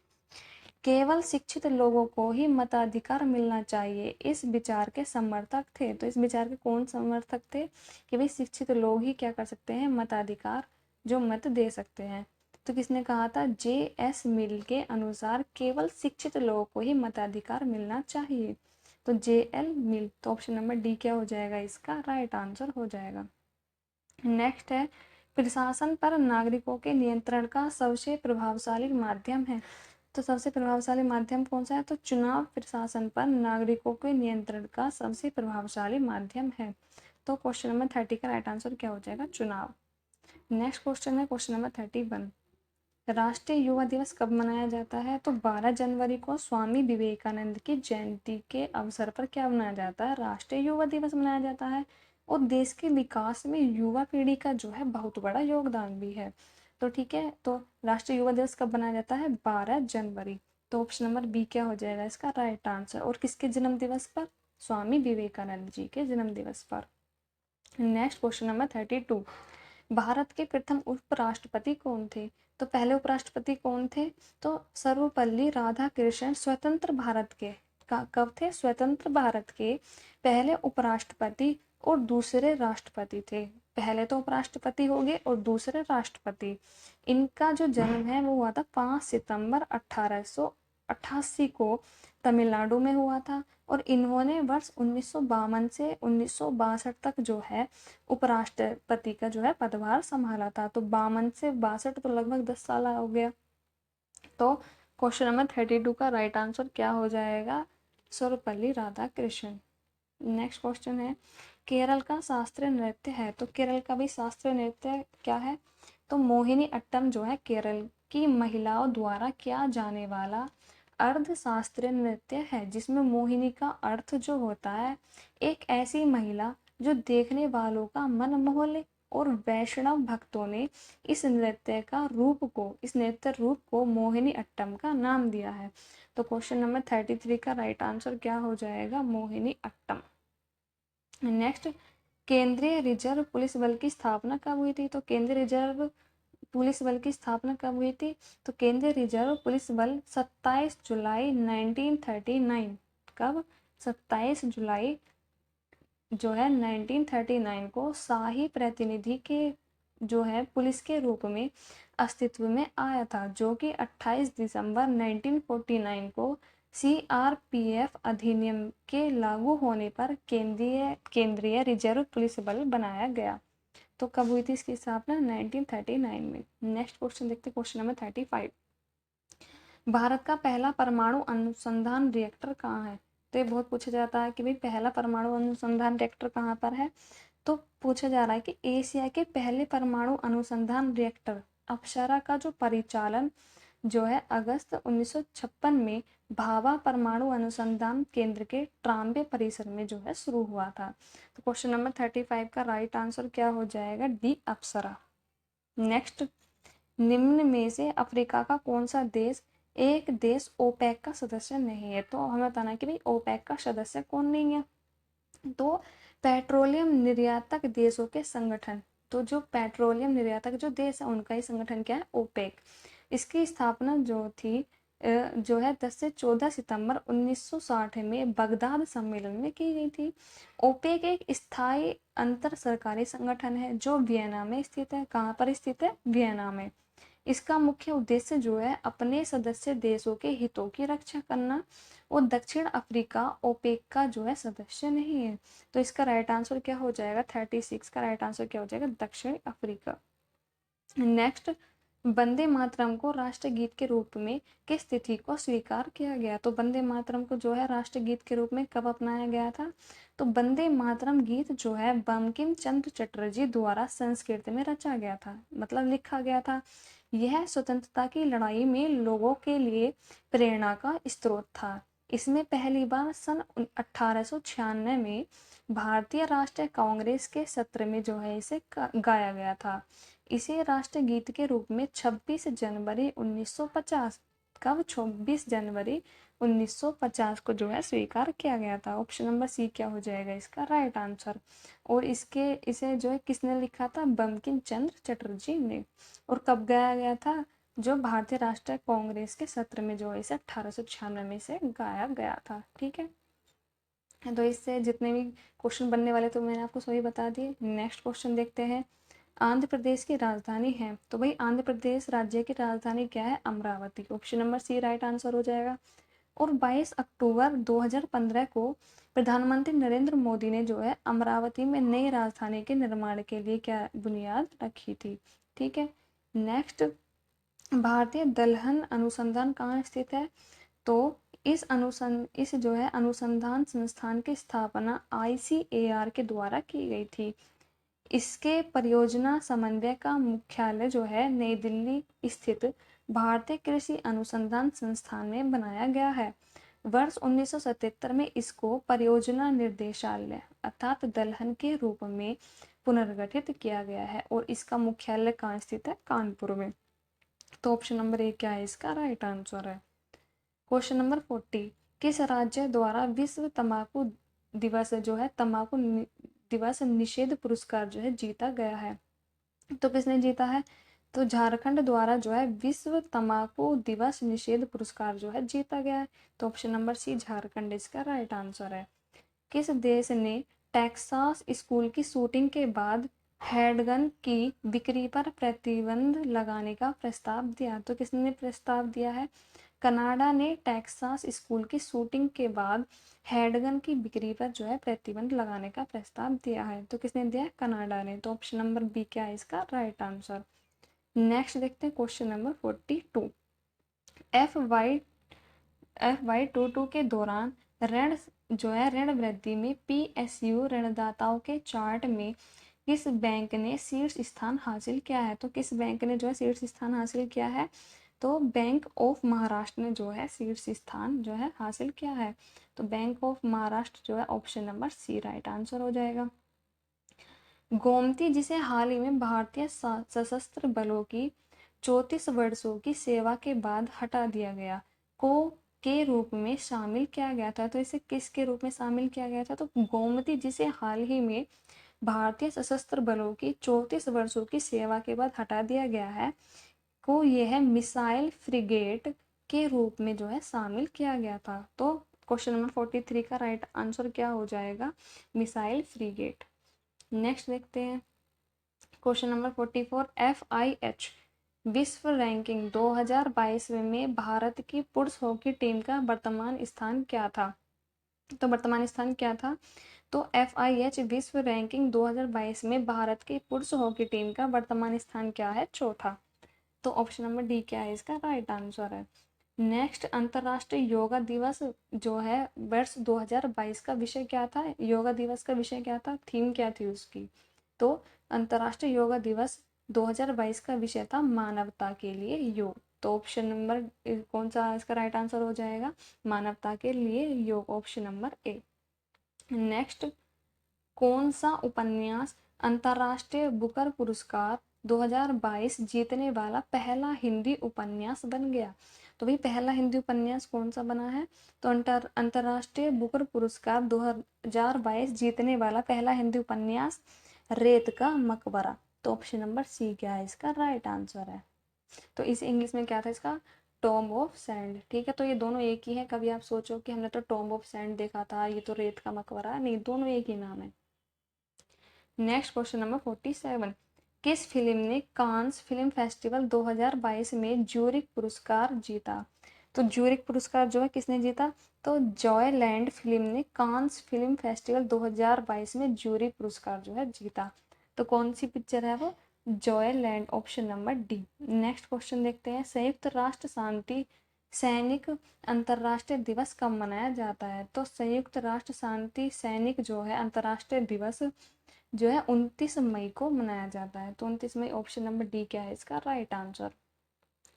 केवल शिक्षित लोगों को ही मताधिकार मिलना चाहिए, इस विचार के समर्थक थे। तो इस विचार के कौन समर्थक थे कि भाई शिक्षित लोग ही क्या कर सकते हैं? मताधिकार जो मत दे सकते हैं। तो किसने कहा था? J.S. मिल के अनुसार केवल शिक्षित लोगों को ही मताधिकार मिलना चाहिए। तो J.L. मिल। तो ऑप्शन नंबर डी क्या हो जाएगा इसका राइट आंसर हो जाएगा। नेक्स्ट है, प्रशासन पर नागरिकों के नियंत्रण का सबसे प्रभावशाली माध्यम है। तो सबसे प्रभावशाली माध्यम कौन सा है? तो चुनाव प्रशासन पर नागरिकों के नियंत्रण का सबसे प्रभावशाली माध्यम है। तो क्वेश्चन नंबर 30 का राइट आंसर क्या हो जाएगा? चुनाव। नेक्स्ट क्वेश्चन है क्वेश्चन नंबर 31। राष्ट्रीय युवा दिवस कब मनाया जाता है? तो 12 जनवरी को स्वामी विवेकानंद की जयंती के अवसर पर क्या मनाया जाता है? राष्ट्रीय युवा दिवस मनाया जाता है। और देश के विकास में युवा पीढ़ी का जो है बहुत बड़ा योगदान भी है। तो ठीक है, तो राष्ट्रीय युवा दिवस कब मनाया जाता है? 12 जनवरी। तो ऑप्शन नंबर बी क्या हो जाएगा इसका राइट आंसर। और किसके जन्म दिवस पर? स्वामी विवेकानंद जी के जन्म दिवस पर। Next question number 32। भारत के प्रथम उपराष्ट्रपति कौन थे? तो पहले उपराष्ट्रपति कौन थे? तो सर्वपल्ली राधाकृष्णन स्वतंत्र भारत के कब थे? स्वतंत्र भारत के पहले उपराष्ट्रपति और दूसरे राष्ट्रपति थे। पहले तो उपराष्ट्रपति हो गए और दूसरे राष्ट्रपति। इनका जो जन्म है वो हुआ था 5 सितंबर 1888 को तमिलनाडु में हुआ था। और इन्होंने वर्ष 1952 से 1962 तक जो है उपराष्ट्रपति का जो है पदभार संभाला था। तो 52 से 62 तो लगभग 10 साल हो गया। तो क्वेश्चन नंबर 32 का राइट आंसर क्या हो जाएगा? सर्वपल्ली राधाकृष्णन। नेक्स्ट क्वेश्चन है, केरल का शास्त्रीय नृत्य है। तो केरल का भी शास्त्रीय नृत्य क्या है? तो मोहिनी अट्टम जो है केरल की महिलाओं द्वारा किया जाने वाला अर्ध शास्त्रीय नृत्य है, जिसमें मोहिनी का अर्थ जो होता है एक ऐसी महिला जो देखने वालों का मन मोह ले। और वैष्णव भक्तों ने इस नृत्य रूप को मोहिनी अट्टम का नाम दिया है। तो क्वेश्चन नंबर 33 का राइट आंसर क्या हो जाएगा? मोहिनी अट्टम। नेक्स्ट, केंद्रीय रिजर्व पुलिस बल की स्थापना कब हुई थी? तो केंद्रीय रिजर्व पुलिस बल की स्थापना कब हुई थी? तो केंद्रीय रिजर्व पुलिस बल 27 जुलाई 1939। कब? 27 जुलाई जो है 1939 को शाही प्रतिनिधि के जो है पुलिस के रूप में अस्तित्व में आया था, जो कि 28 दिसंबर 1949 को CRPF अधिनियम के लागू होने पर केंद्रीय रिजर्व पुलिस बल बनाया गया। तो कब हुई थी इसकी स्थापना? 1939 में। नेक्स्ट क्वेश्चन देखते हैं, क्वेश्चन नंबर 35। भारत का पहला परमाणु अनुसंधान रिएक्टर कहाँ है? तो ये बहुत पूछा जाता है कि भाई पहला परमाणु अनुसंधान रिएक्टर कहाँ पर है। तो पूछा जा रहा है कि एशिया के पहले परमाणु अनुसंधान रिएक्टर अप्सरा का जो परिचालन जो है अगस्त 1956 में भाभा परमाणु अनुसंधान केंद्र के ट्राम्बे परिसर में जो है शुरू हुआ था। तो क्वेश्चन नंबर 35 का राइट आंसर क्या हो जाएगा? डी अप्सरा। नेक्स्ट, निम्न में से अफ्रीका का कौन सा देश एक देश ओपेक का सदस्य नहीं है? तो हमें बताना कि भाई ओपेक का सदस्य कौन नहीं है। तो पेट्रोलियम निर्यातक देशों के संगठन। तो जो पेट्रोलियम निर्यातक जो देश है उनका ही संगठन क्या है? ओपेक। इसकी स्थापना जो थी जो है 10 से 14 सितंबर 1960 में बगदाद सम्मेलन में की गई थी। ओपेक एक स्थायी अंतर सरकारी संगठन है जो वियना में स्थित है। कहाँ पर स्थित है? वियना में। इसका मुख्य उद्देश्य जो है अपने सदस्य देशों के हितों की रक्षा करना, और दक्षिण अफ्रीका ओपेक का जो है सदस्य नहीं है। तो इसका राइट आंसर क्या हो जाएगा, 36 का राइट आंसर क्या हो जाएगा, दक्षिण अफ्रीका। नेक्स्ट, वंदे मातरम को राष्ट्रगीत के रूप में किस तिथि को स्वीकार किया गया। तो वंदे मातरम को जो है राष्ट्रगीत के रूप में कब अपनाया गया था। तो वंदे मातरम गीत जो है बंकिम चंद्र चटर्जी द्वारा संस्कृत में रचा गया था, मतलब लिखा गया था। यह स्वतंत्रता की लड़ाई में लोगों के लिए प्रेरणा का स्रोत था। इसमें पहली बार सन 1896 में भारतीय राष्ट्रीय कांग्रेस के सत्र में जो है इसे गाया गया था। इसे राष्ट्रगीत के रूप में 26 जनवरी 1950, कब 26 जनवरी 1950 को जो है स्वीकार किया गया था। ऑप्शन नंबर सी क्या हो जाएगा इसका राइट आंसर। और इसे जो है किसने लिखा था, बंकिम चंद्र चटर्जी ने। और कब गाया गया था, जो भारतीय राष्ट्रीय कांग्रेस के सत्र में जो है इसे 1896 में से गाया गया था। ठीक है, तो इससे जितने भी क्वेश्चन बनने वाले तो मैंने आपको सभी बता दिए। नेक्स्ट क्वेश्चन देखते हैं। आंध्र प्रदेश की राजधानी है, तो भाई आंध्र प्रदेश राज्य की राजधानी क्या है, Amaravati. Option number C right answer हो जाएगा। और 22 अक्टूबर 2015 को प्रधानमंत्री नरेंद्र मोदी ने जो है अमरावती में नई राजधानी के निर्माण के लिए क्या बुनियाद रखी थी। ठीक है, नेक्स्ट, भारतीय दलहन अनुसंधान कहाँ स्थित है। तो इस जो है अनुसंधान संस्थान की स्थापना ICAR के द्वारा की गई थी। इसके परियोजना समन्वय का मुख्यालय जो है नई दिल्ली स्थित भारतीय कृषि अनुसंधान संस्थान में बनाया गया है। वर्ष 1977 में इसको परियोजना निर्देशालय अर्थात दलहन के रूप में पुनर्गठित किया गया है, और इसका मुख्यालय कहाँ स्थित है, कानपुर में। तो ऑप्शन नंबर ए क्या है इसका राइट आंसर है। क्वेश्चन नंबर 40, किस राज्य द्वारा विश्व तंबाकू दिवस जो है तंबाकू दिवस निषेध पुरस्कार जो है जीता गया है। तो किसने जीता है, तो झारखंड द्वारा जो है विश्व तंबाकू दिवस निषेध पुरस्कार जो है जीता गया है। तो ऑप्शन नंबर सी झारखंड इसका राइट आंसर है। किस देश ने टेक्सास स्कूल की शूटिंग के बाद हैंडगन की बिक्री पर प्रतिबंध लगाने का प्रस्ताव दिया। तो किसने प्रस्ताव दिया है, कनाडा ने टेक्सास स्कूल की शूटिंग के बाद हैंडगन की बिक्री पर जो है प्रतिबंध लगाने का प्रस्ताव दिया है। तो किसने दिया है, कनाडा ने। तो ऑप्शन नंबर बी क्या है इसका राइट आंसर। नेक्स्ट देखते हैं क्वेश्चन नंबर 42। FY22 के दौरान ऋण जो है ऋण वृद्धि में PSU ऋणदाताओं के चार्ट में किस बैंक ने शीर्ष स्थान हासिल किया है। तो किस बैंक ने जो है शीर्ष स्थान हासिल किया है, तो बैंक ऑफ महाराष्ट्र ने जो है शीर्ष स्थान जो है हासिल किया है। तो बैंक ऑफ महाराष्ट्र जो है option number C right answer हो जाएगा। गोमती, जिसे हाल ही में भारतीय सशस्त्र बलों की 34 वर्षों की सेवा के बाद हटा दिया गया, को के रूप में शामिल किया गया था। तो इसे किसके रूप में शामिल किया गया था, तो गोमती, जिसे हाल ही में भारतीय सशस्त्र बलों की 34 वर्षों की सेवा के बाद हटा दिया गया है, को यह मिसाइल फ्रिगेट के रूप में जो है शामिल किया गया था। तो क्वेश्चन नंबर 43 का राइट आंसर क्या हो जाएगा, मिसाइल फ्रिगेट। नेक्स्ट देखते हैं क्वेश्चन नंबर 44। FIH विश्व रैंकिंग 2022 में भारत की पुरुष हॉकी टीम का वर्तमान स्थान क्या था। तो वर्तमान स्थान क्या था, तो FIH विश्व रैंकिंग 2022 में भारत की पुरुष हॉकी टीम का वर्तमान स्थान क्या है, चौथा। तो ऑप्शन नंबर डी क्या है इसका राइट आंसर है। नेक्स्ट, अंतर्राष्ट्रीय योगा दिवस जो है वर्ष 2022 का विषय क्या था, योगा दिवस का विषय क्या था, थीम क्या थी उसकी। तो अंतर्राष्ट्रीय योगा दिवस 2022 का विषय था मानवता के लिए योग। तो ऑप्शन नंबर कौन सा इसका राइट आंसर हो जाएगा, मानवता के लिए योग, ऑप्शन नंबर ए। नेक्स्ट, कौन सा उपन्यास अंतर्राष्ट्रीय बुकर पुरस्कार 2022 जीतने वाला पहला हिंदी उपन्यास बन गया। तो भाई पहला हिंदी उपन्यास कौन सा बना है, तो अंतर्राष्ट्रीय बुकर पुरस्कार 2022 जीतने वाला पहला हिंदी उपन्यास रेत का मकबरा। तो ऑप्शन नंबर सी क्या है इसका राइट आंसर है। तो इस इंग्लिश में क्या था इसका, टॉम्ब ऑफ सैंड। ठीक है, तो ये दोनों एक ही है। कभी आप सोचो कि हमने तो टॉम्ब ऑफ सैंड देखा था, ये तो रेत का मकबरा, नहीं, दोनों एक ही नाम है। Next question number 47। किस फिल्म ने कांस फिल्म फेस्टिवल 2022 में ज्यूरिक पुरस्कार जीता? तो ज्यूरिक पुरस्कार जो है किसने जीता? तो जॉयलैंड फिल्म ने कांस फिल्म फेस्टिवल 2022 में ज्यूरी पुरस्कार जो है जीता। तो कौन सी पिक्चर है वो? Joyland, option number D. Next question देखते हैं, संयुक्त राष्ट्र शांति सैनिक अंतर्राष्ट्रीय दिवस कब मनाया जाता है? तो संयुक्त राष्ट्र शांति सैनिक जो है अंतर्राष्ट्रीय दिवस जो है 29 मई को मनाया जाता है। तो 29 मई, ऑप्शन नंबर डी क्या है इसका राइट आंसर।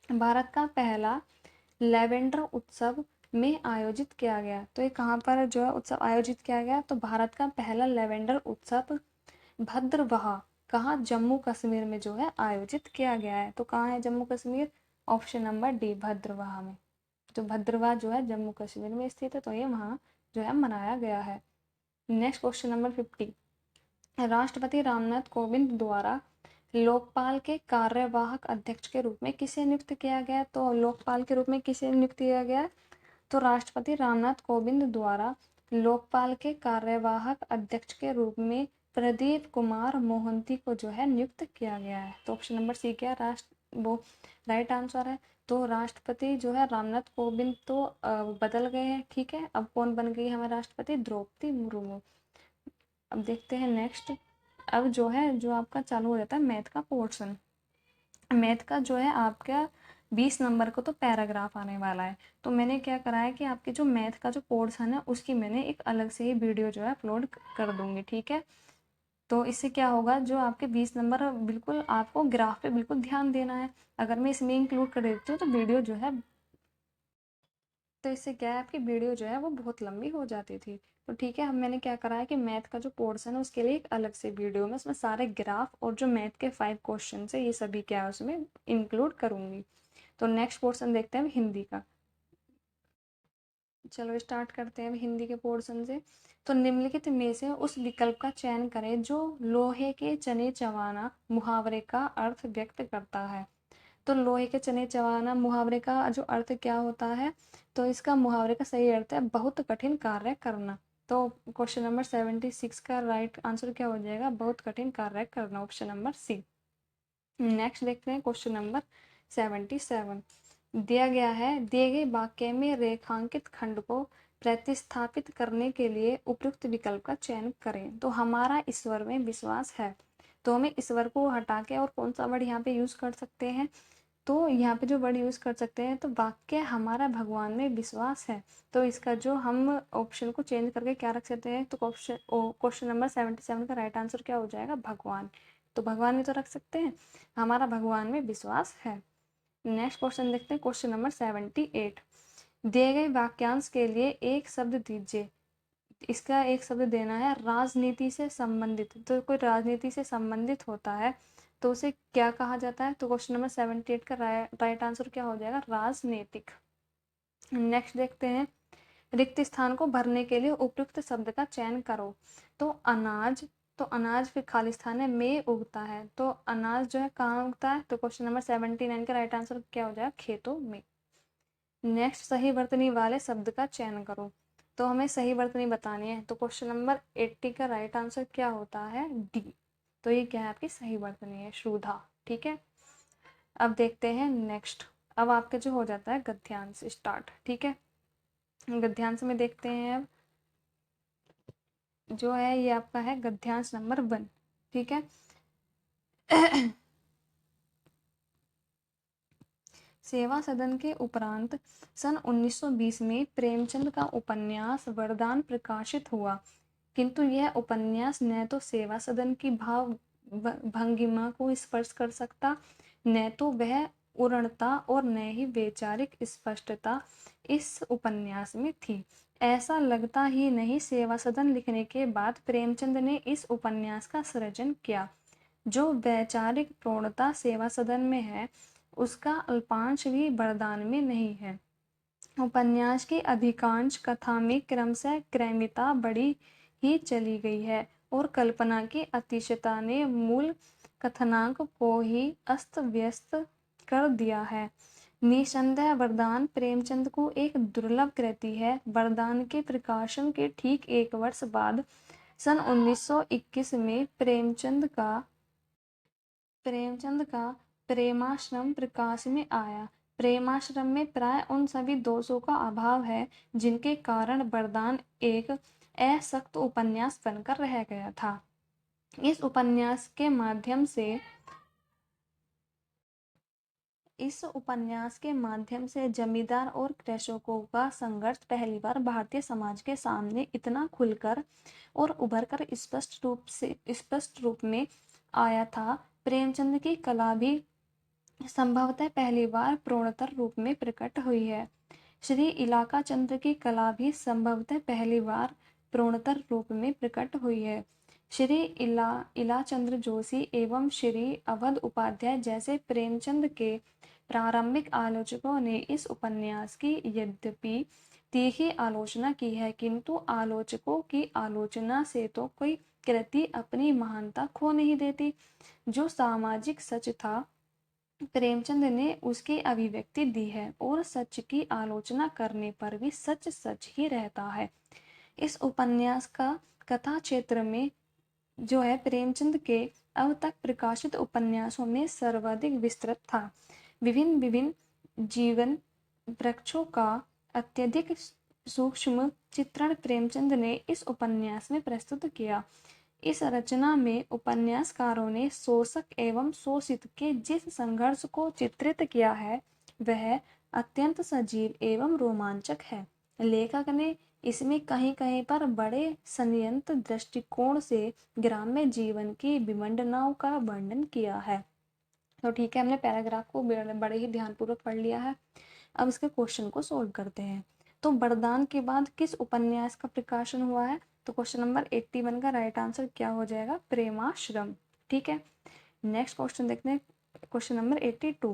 भारत का पहला लेवेंडर उत्सव में आयोजित किया गया, तो ये कहाँ पर जो है उत्सव आयोजित किया गया? तो भारत का पहला लेवेंडर उत्सव भद्रवाह, कहाँ? जम्मू कश्मीर में जो है आयोजित किया गया है। तो कहाँ है Jammu Kashmir? Option number D Bhaderwah में। तो भद्रवाह जो है जम्मू कश्मीर में स्थित है, तो ये वहाँ जो है मनाया गया है। नेक्स्ट क्वेश्चन नंबर 50, राष्ट्रपति रामनाथ कोविंद द्वारा लोकपाल के कार्यवाहक अध्यक्ष के रूप में किसे नियुक्त किया गया? तो लोकपाल के रूप में किसे नियुक्त किया गया? तो राष्ट्रपति रामनाथ कोविंद द्वारा लोकपाल के कार्यवाहक अध्यक्ष के रूप में प्रदीप कुमार मोहंती को जो है नियुक्त किया गया है। तो ऑप्शन नंबर सी क्या वो राइट आंसर है। तो राष्ट्रपति जो है रामनाथ कोविंद तो बदल गए हैं, ठीक है। अब कौन बन गई है हमारे राष्ट्रपति? द्रौपदी मुर्मू। अब देखते हैं नेक्स्ट। अब जो है जो आपका चालू हो जाता है मैथ का पोर्शन। मैथ का जो है आपका 20 नंबर को तो पैराग्राफ आने वाला है। तो मैंने क्या करा है कि आपके जो मैथ का जो पोर्शन है उसकी मैंने एक अलग से ही वीडियो जो है अपलोड कर दूंगी, ठीक है। तो इससे क्या होगा, जो आपके 20 नंबर बिल्कुल आपको ग्राफ पे बिल्कुल ध्यान देना है। अगर मैं इसमें इंक्लूड कर देती हूँ तो वीडियो जो है, तो इससे क्या है आपकी वीडियो जो है वो बहुत लंबी हो जाती थी। तो ठीक है, हम मैंने क्या करा है कि मैथ का जो पोर्शन है उसके लिए एक अलग से वीडियो में उसमें सारे ग्राफ और जो मैथ के 5 क्वेश्चन है ये सभी क्या है उसमें इंक्लूड करूंगी। तो नेक्स्ट पोर्शन देखते हैं हिंदी का। चलो स्टार्ट करते हैं हिंदी के पोर्शन से। तो निम्नलिखित में से उस विकल्प का चयन करें जो लोहे के चने चबाना मुहावरे का अर्थ व्यक्त करता है। तो लोहे के चने चबाना मुहावरे का जो अर्थ क्या होता है? तो इसका मुहावरे का सही अर्थ है बहुत कठिन कार्य करना। तो क्वेश्चन नंबर 76 का राइट आंसर क्या हो जाएगा? बहुत कठिन कार्य करना, ऑप्शन नंबर सी। नेक्स्ट देखते हैं क्वेश्चन नंबर 77। दिया गया है, दिए गए वाक्य में रेखांकित खंड को प्रतिस्थापित करने के लिए उपयुक्त विकल्प का चयन करें। तो हमारा ईश्वर में विश्वास है, तो हमें ईश्वर को हटा के और कौन सा वर्ड यहाँ पे यूज कर सकते हैं? तो यहाँ पे जो वर्ड यूज कर सकते हैं, तो वाक्य हमारा भगवान में विश्वास है। तो इसका जो हम ऑप्शन को चेंज करके क्या रख सकते हैं? तो क्वेश्चन नंबर 77 का राइट आंसर क्या हो जाएगा? भगवान। तो भगवान में तो रख सकते हैं, हमारा भगवान में विश्वास है। नेक्स्ट क्वेश्चन देखते हैं क्वेश्चन नंबर 78। दिए गए वाक्यांश के लिए एक शब्द दीजिए। इसका एक शब्द देना है राजनीति से संबंधित। तो कोई राजनीति से संबंधित होता है तो उसे क्या कहा जाता है? तो क्वेश्चन नंबर 78 का राइट आंसर क्या हो जाएगा? राजनीतिक। नेक्स्ट देखते हैं, रिक्त स्थान को भरने के लिए उपयुक्त शब्द का चयन करो। तो अनाज, तो अनाज फिर खाली स्थान है में उगता है, तो अनाज जो है कहाँ उगता है? तो क्वेश्चन नंबर 79 का राइट आंसर क्या हो जाएगा? खेतों में। नेक्स्ट, सही वर्तनी वाले शब्द का चयन करो। तो हमें सही वर्तनी बतानी है, तो क्वेश्चन नंबर 80 का राइट आंसर क्या होता है? डी। तो ये क्या है आपकी सही वर्तनी है, शुद्धा, ठीक है। अब देखते हैं नेक्स्ट। अब आपके जो हो जाता है गद्यांश स्टार्ट, ठीक है। गद्यांश में देखते हैं अब जो है ये आपका है गद्यांश नंबर 1, ठीक है। सेवा सदन के उपरांत सन 1920 में प्रेमचंद का उपन्यास वरदान प्रकाशित हुआ, किंतु यह उपन्यास न तो सेवा सदन की भाव भंगिमा को स्पर्श कर सकता, न तो वह उदारता और न ही वैचारिक स्पष्टता इस उपन्यास में थी। ऐसा लगता ही नहीं सेवा सदन लिखने के बाद प्रेमचंद ने इस उपन्यास का सृजन किया। जो वैचारिक प्रौढ़ता सेवा सदन में है उसका अल्पांश भी वरदान में नहीं है। उपन्यास की अधिकांश कथा में क्रमशः क्रमिता बढ़ी ही चली गई है और कल्पना की अतिशयता ने मूल कथनांक को ही अस्त व्यस्त कर दिया है। निसंदेह वरदान प्रेमचंद को एक दुर्लभ कृति है। वरदान के प्रकाशन के ठीक एक वर्ष बाद सन 1921 में प्रेमचंद का प्रेमचंद का प्रेमाश्रम प्रकाश में आया। प्रेमाश्रम में प्राय उन सभी दोषों का अभाव है जिनके कारण वरदान एक असक्त उपन्यास बनकर रह गया था। इस उपन्यास के माध्यम से जमींदार और कृषकों का संघर्ष पहली बार भारतीय समाज के सामने इतना खुलकर और उभरकर स्पष्ट रूप में आया था। प्रेमचंद की कला भी संभवतः पहली बार पूर्णतर रूप में प्रकट हुई है। श्री इलाका चंद्र की कला भी संभवतः पहली बार पूर्णतर रूप में प्रकट हुई है। श्री इलाचंद्र जोशी एवं श्री अवध उपाध्याय जैसे प्रेमचंद के प्रारंभिक आलोचकों ने इस उपन्यास की यद्यपि तीखी आलोचना की है, किंतु आलोचकों की आलोचना से तो कोई कृति अपनी महानता खो नहीं देती। जो सामाजिक सच था, प्रेमचंद ने उसकी अभिव्यक्ति दी है और सच की आलोचना करने पर भी सच सच ही रहता है। इस उपन्यास का कथा क्षेत्र में जो है प्रेमचंद के अब तक प्रकाशित उपन्यासों में सर्वाधिक विस्तृत था। विभिन्न जीवन वृक्षों का अत्यधिक सूक्ष्म चित्रण प्रेमचंद ने इस उपन्यास में प्रस्तुत किया। इस रचना में उपन्यासकारों ने शोषक एवं शोषित के जिस संघर्ष को चित्रित किया है वह अत्यंत सजीव एवं रोमांचक है। लेखक ने इसमें कहीं कहीं पर बड़े संयंत्र दृष्टिकोण से ग्राम्य जीवन की विडंबनाओं का वर्णन किया है। तो ठीक है, हमने पैराग्राफ को बड़े ही ध्यानपूर्वक पढ़ लिया है। अब इसके क्वेश्चन को सोल्व करते हैं। तो वरदान के बाद किस उपन्यास का प्रकाशन हुआ है? तो क्वेश्चन नंबर 81 का राइट आंसर क्या हो जाएगा? प्रेमाश्रम। ठीक है, नेक्स्ट क्वेश्चन देखते हैं। क्वेश्चन नंबर 82,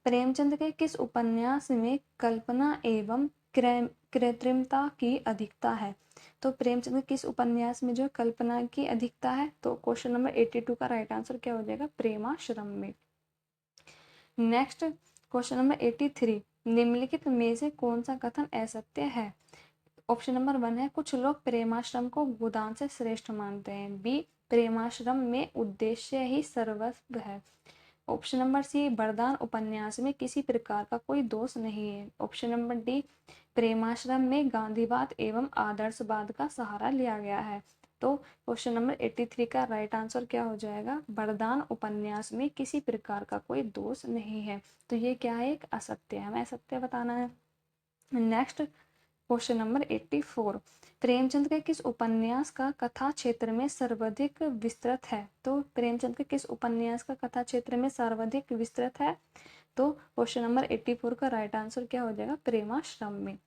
प्रेमचंद के किस उपन्यास में कल्पना एवं कृत्रिमता की अधिकता है? तो प्रेमचंद के किस उपन्यास में जो कल्पना की अधिकता है? तो क्वेश्चन नंबर 82 का राइट आंसर क्या हो जाएगा? प्रेमाश्रम में। नेक्स्ट क्वेश्चन नंबर 83, निम्नलिखित में से कौन सा कथन असत्य है? ऑप्शन नंबर 1 है कुछ लोग प्रेमाश्रम को गोदान से श्रेष्ठ मानते हैं। बी, प्रेमाश्रम में उद्देश्य ही सर्वस्व है। ऑप्शन नंबर सी, वरदान उपन्यास में किसी प्रकार का कोई दोष नहीं है। ऑप्शन नंबर डी, प्रेमाश्रम में गांधीवाद एवं आदर्शवाद का सहारा लिया गया है। तो क्वेश्चन नंबर 83 का राइट आंसर क्या हो जाएगा? वरदान उपन्यास में किसी प्रकार का कोई दोष नहीं है। तो ये क्या है? एक असत्य है, हमें असत्य बताना है। नेक्स्ट क्वेश्चन नंबर 84, प्रेमचंद के किस उपन्यास का कथा क्षेत्र में सर्वाधिक विस्तृत है? तो प्रेमचंद के किस उपन्यास का कथा क्षेत्र में सर्वाधिक विस्तृत है? तो क्वेश्चन नंबर 84 का राइट आंसर क्या हो जाएगा? प्रेमाश्रम में।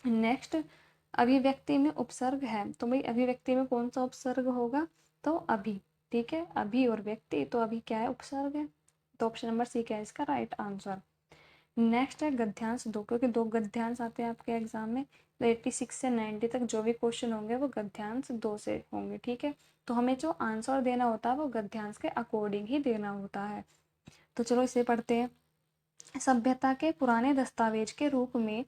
नेक्स्ट, अभिव्यक्ति में उपसर्ग है, तो भाई अभिव्यक्ति में कौन सा उपसर्ग होगा? तो अभी। ठीक है, अभी और व्यक्ति, तो अभी क्या है? उपसर्ग है। तो ऑप्शन नंबर सी क्या है इसका राइट आंसर। नेक्स्ट है गद्यांश 2, क्योंकि 2 गद्यांश आते हैं आपके एग्जाम में। तो 86 से 90 तक जो भी क्वेश्चन होंगे वो गद्यांश 2 से होंगे। ठीक है, तो हमें जो आंसर देना होता है वो गद्यांश के अकॉर्डिंग ही देना होता है। तो चलो इसे पढ़ते हैं। सभ्यता के पुराने दस्तावेज के रूप में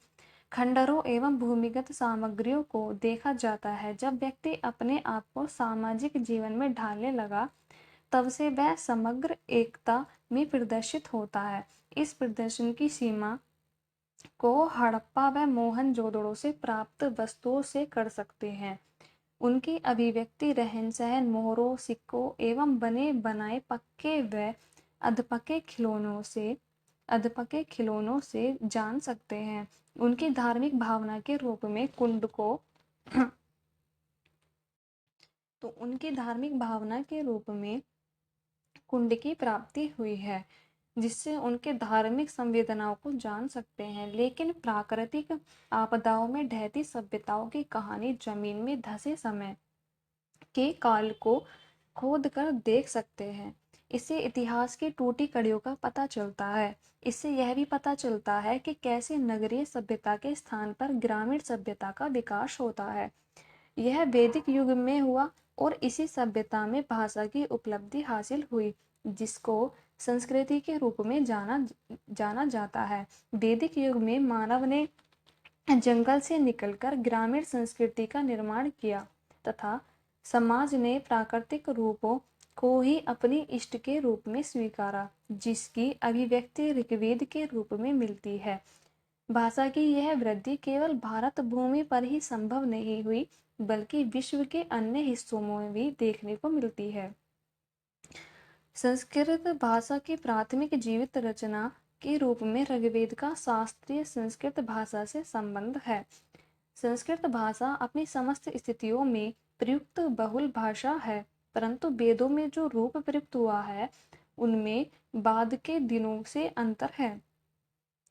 खंडरों एवं भूमिगत सामग्रियों को देखा जाता है। जब व्यक्ति अपने आप को सामाजिक जीवन में ढालने लगा तब से वह समग्र एकता में प्रदर्शित होता है। इस प्रदर्शन की सीमा को हड़प्पा व मोहनजोदड़ो से प्राप्त वस्तुओं से कर सकते हैं। उनकी अभिव्यक्ति रहन सहन, मोहरों, सिक्कों एवं बने बनाए पक्के व अधपके खिलौनों से जान सकते हैं। उनकी धार्मिक भावना के रूप में कुंड को तो उनकी धार्मिक भावना के रूप में कुंड की प्राप्ति हुई है, जिससे उनके धार्मिक संवेदनाओं को जान सकते हैं। लेकिन प्राकृतिक आपदाओं में ढहती सभ्यताओं की कहानी जमीन में धंसे समय के काल को खोद कर देख सकते हैं। इससे इतिहास की टूटी कड़ियों का पता चलता है। इससे यह भी पता चलता है कि कैसे नगरीय सभ्यता के स्थान पर ग्रामीण सभ्यता का विकास होता है। यह वैदिक युग में हुआ और इसी सभ्यता में भाषा की उपलब्धि हासिल हुई, जिसको संस्कृति के रूप में जाना जाता है। वैदिक युग में मानव ने जंगल से निकलकर ग्रामीण संस्कृति का निर्माण किया तथा समाज ने प्राकृतिक रूपों को ही अपने इष्ट के रूप में स्वीकारा, जिसकी अभिव्यक्ति ऋग्वेद के रूप में मिलती है। भाषा की यह वृद्धि केवल भारत भूमि पर ही संभव नहीं हुई, बल्कि विश्व के अन्य हिस्सों में भी देखने को मिलती है। संस्कृत भाषा की प्राथमिक जीवित रचना के रूप में ऋग्वेद का शास्त्रीय संस्कृत भाषा से संबंध है। संस्कृत भाषा अपनी समस्त स्थितियों में प्रयुक्त बहुल भाषा है, परंतु वेदों में जो रूप प्रयुक्त हुआ है उनमें बाद के दिनों से अंतर है।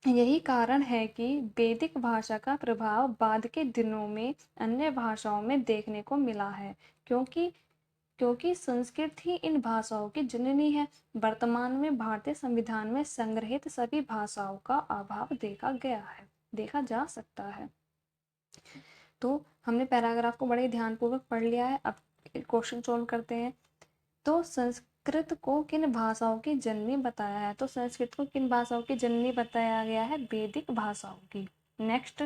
यही कारण है कि वैदिक भाषा का प्रभाव बाद के दिनों में अन्य भाषाओं में देखने को मिला है, क्योंकि संस्कृत ही इन भाषाओं की जननी है। वर्तमान में भारतीय संविधान में संग्रहित सभी भाषाओं का अभाव देखा जा सकता है। तो हमने पैराग्राफ को बड़े ध्यानपूर्वक पढ़ लिया है। अब क्वेश्चन सॉल्व करते हैं। तो संस्कृत को किन भाषाओं की जननी बताया है? तो संस्कृत को किन भाषाओं की जननी बताया गया है? वैदिक भाषाओं की। नेक्स्ट,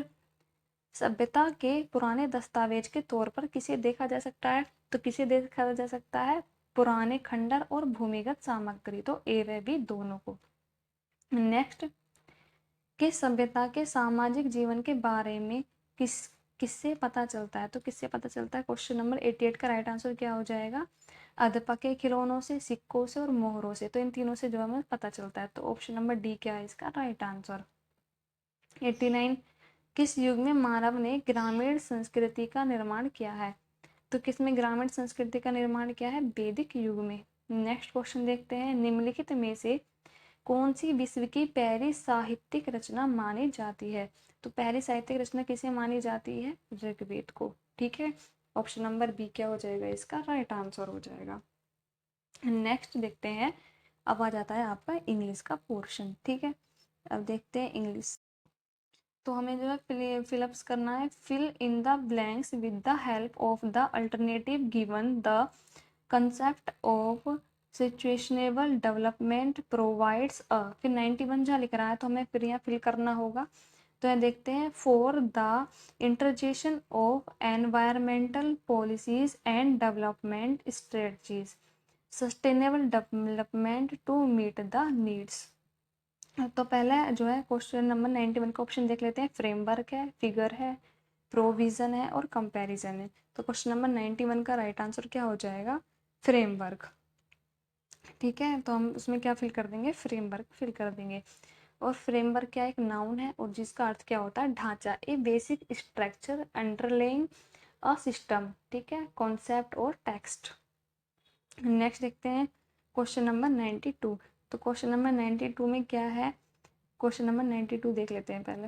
सभ्यता के पुराने दस्तावेज के तौर पर किसे देखा जा सकता है? तो किसे देखा जा सकता है? पुराने खंडर और भूमिगत सामग्री, तो ए व बी दोनों को। नेक्स्ट, किस सभ्यता के सामाजिक जीवन के बारे में किससे पता चलता है? तो किससे पता चलता है? क्वेश्चन नंबर 88 का राइट आंसर क्या हो जाएगा? अधपके खिलौनों से, सिक्कों से और मोहरों से। तो इन तीनों से जो हमें पता चलता है। तो ऑप्शन नंबर डी क्या है इसका राइट आंसर। 89, किस युग में मानव ने ग्रामीण संस्कृति का निर्माण किया है? तो किसमें ग्रामीण संस्कृति का निर्माण किया है? वैदिक युग में। नेक्स्ट क्वेश्चन देखते हैं, निम्नलिखित में से कौन सी विश्व की पहली साहित्यिक रचना मानी जाती है? तो पहली साहित्यिक रचना किसे मानी जाती है? ऋग्वेद को। ठीक है, ऑप्शन नंबर बी क्या हो जाएगा इसका राइट आंसर हो जाएगा। नेक्स्ट देखते हैं, अब आ जाता है आपका इंग्लिश का पोर्शन। ठीक है, अब देखते हैं इंग्लिश। तो हमें जो है फिलअप्स करना है। Fill in the blanks with the help of the alternative given the concept of sustainable development provides a. फिर 91 जहाँ लिख रहा है तो हमें फिर यहाँ फिल करना होगा। तो यहाँ देखते हैं, for the integration of environmental policies and development strategies, sustainable development to meet the needs. तो पहले जो है क्वेश्चन नंबर 91 का ऑप्शन देख लेते हैं। फ्रेमवर्क है, फिगर है, प्रोविजन है और कंपैरिजन है। तो क्वेश्चन नंबर 91 का राइट आंसर क्या हो जाएगा? फ्रेमवर्क। ठीक है, तो हम उसमें क्या फिल कर देंगे? फ्रेमवर्क फिल कर देंगे। और फ्रेमवर्क क्या एक नाउन है और जिसका अर्थ क्या होता है? ढांचा, a basic structure underlying a system. ठीक है, कॉन्सेप्ट और टेक्स्ट। नेक्स्ट देखते हैं क्वेश्चन नंबर 92। तो क्वेश्चन नंबर 92 में क्या है? क्वेश्चन नंबर 92 देख लेते हैं पहले।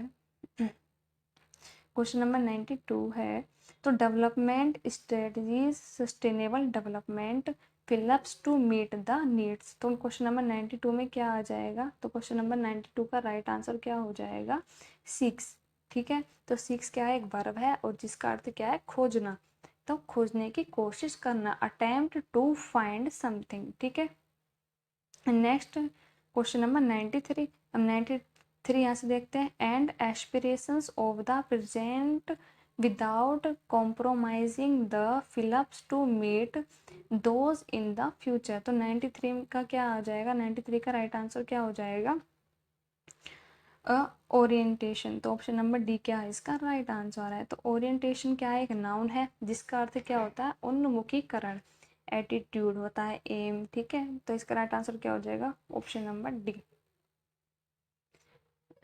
क्वेश्चन नंबर 92 है, तो development strategies sustainable development fill ups to meet the needs. तो क्वेश्चन नंबर 92 में क्या आ जाएगा? तो क्वेश्चन नंबर 92 का राइट आंसर क्या हो जाएगा? 6। ठीक है, तो 6 क्या है? एक वर्ब है और जिसका अर्थ क्या है? खोजना। तो खोजने की कोशिश करना, अटेम्प्ट टू फाइंड समथिंग। ठीक है, नेक्स्ट क्वेश्चन नंबर 93। अब 93 यहाँ से देखते हैं, and aspirations of the present without compromising the fill ups to meet those in the future. तो 93 का क्या आ जाएगा? 93 का राइट आंसर क्या हो जाएगा? ओरिएंटेशन। तो ऑप्शन नंबर डी क्या है इसका राइट आंसर है। तो ओरिएंटेशन क्या है? एक नाउन है जिसका अर्थ क्या होता है? उन्मुखीकरण, एटीट्यूड होता है, एम। ठीक है, तो इसका राइट आंसर क्या हो जाएगा? Option number D.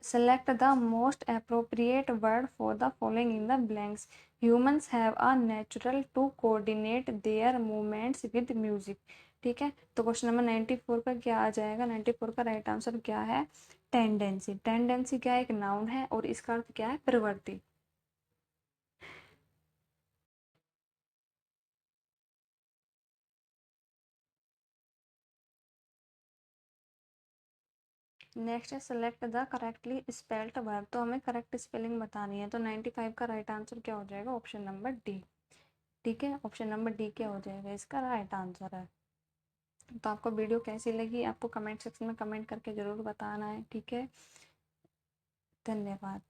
Select the most appropriate word for the following in the blanks. Humans have a natural to coordinate their movements with music. ठीक है, तो क्वेश्चन नंबर 94 का क्या आ जाएगा? 94 का राइट आंसर क्या है? टेंडेंसी। टेंडेंसी क्या है? एक नाउन है और इसका अर्थ क्या है? प्रवृत्ति। नेक्स्ट है, select the correctly spelled verb. तो हमें करेक्ट स्पेलिंग बतानी है। तो 95 का राइट आंसर क्या हो जाएगा? Option number D. ठीक है, ऑप्शन नंबर डी क्या हो जाएगा इसका राइट आंसर है। तो आपको वीडियो कैसी लगी आपको कमेंट सेक्शन में कमेंट करके ज़रूर बताना है। ठीक है, धन्यवाद।